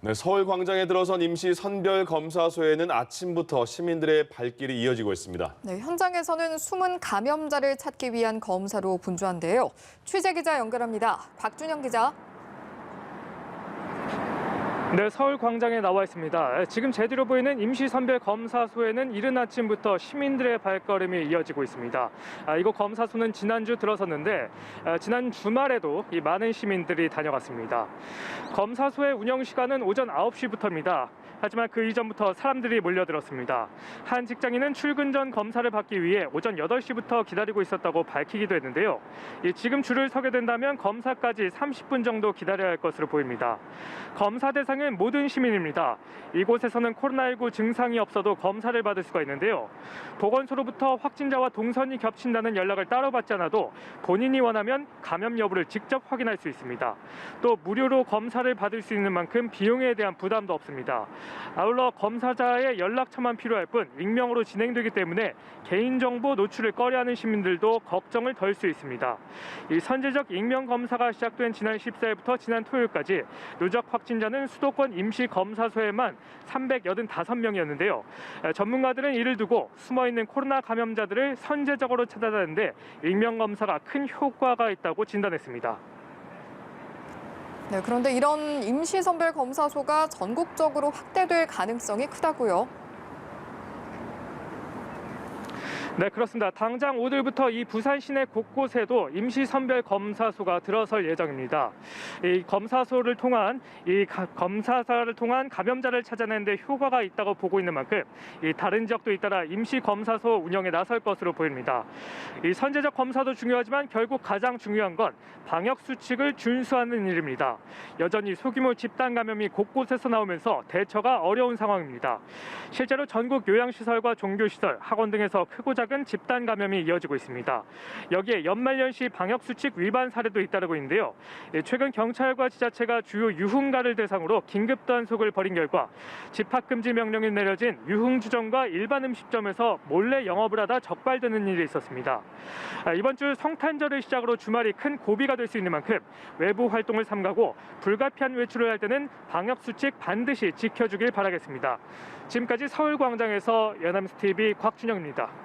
네, 서울 광장에 들어선 임시 선별검사소에는 아침부터 시민들의 발길이 이어지고 있습니다. 네, 현장에서는 숨은 감염자를 찾기 위한 검사로 분주한데요. 취재기자 연결합니다. 곽준영 기자. 네, 서울 광장에 나와 있습니다. 지금 제 뒤로 보이는 임시선별검사소에는 이른 아침부터 시민들의 발걸음이 이어지고 있습니다. 이곳 검사소는 지난주 들어섰는데 지난 주말에도 많은 시민들이 다녀갔습니다. 검사소의 운영 시간은 오전 9시부터입니다. 하지만 그 이전부터 사람들이 몰려들었습니다. 한 직장인은 출근 전 검사를 받기 위해 오전 8시부터 기다리고 있었다고 밝히기도 했는데요. 지금 줄을 서게 된다면 검사까지 30분 정도 기다려야 할 것으로 보입니다. 검사 대상은 모든 시민입니다. 이곳에서는 코로나19 증상이 없어도 검사를 받을 수가 있는데요. 보건소로부터 확진자와 동선이 겹친다는 연락을 따로 받지 않아도 본인이 원하면 감염 여부를 직접 확인할 수 있습니다. 또 무료로 검사를 받을 수 있는 만큼 비용에 대한 부담도 없습니다. 아울러 검사자의 연락처만 필요할 뿐 익명으로 진행되기 때문에 개인정보 노출을 꺼려하는 시민들도 걱정을 덜 수 있습니다. 이 선제적 익명 검사가 시작된 지난 14일부터 지난 토요일까지 누적 확진자는 수도권 임시검사소에만 385명이었는데요. 전문가들은 이를 두고 숨어있는 코로나 감염자들을 선제적으로 찾아내는데 익명 검사가 큰 효과가 있다고 진단했습니다. 네, 그런데 이런 임시선별검사소가 전국적으로 확대될 가능성이 크다고요. 네, 그렇습니다. 당장 오늘부터 이 부산 시내 곳곳에도 임시선별검사소가 들어설 예정입니다. 이 검사사를 통한 감염자를 찾아내는 데 효과가 있다고 보고 있는 만큼 다른 지역도 잇따라 임시검사소 운영에 나설 것으로 보입니다. 이 선제적 검사도 중요하지만 결국 가장 중요한 건 방역 수칙을 준수하는 일입니다. 여전히 소규모 집단 감염이 곳곳에서 나오면서 대처가 어려운 상황입니다. 실제로 전국 요양시설과 종교시설, 학원 등에서 크고 작은 집단 감염이 이어지고 있습니다. 여기에 연말연시 방역수칙 위반 사례도 잇따르고 있는데요. 최근 경찰과 지자체가 주요 유흥가를 대상으로 긴급 단속을 벌인 결과 집합금지 명령이 내려진 유흥주점과 일반 음식점에서 몰래 영업을 하다 적발되는 일이 있었습니다. 이번 주 성탄절을 시작으로 주말이 큰 고비가 될 수 있는 만큼 외부 활동을 삼가고 불가피한 외출을 할 때는 방역수칙 반드시 지켜주길 바라겠습니다. 지금까지 서울광장에서 연합뉴스TV 곽준영입니다.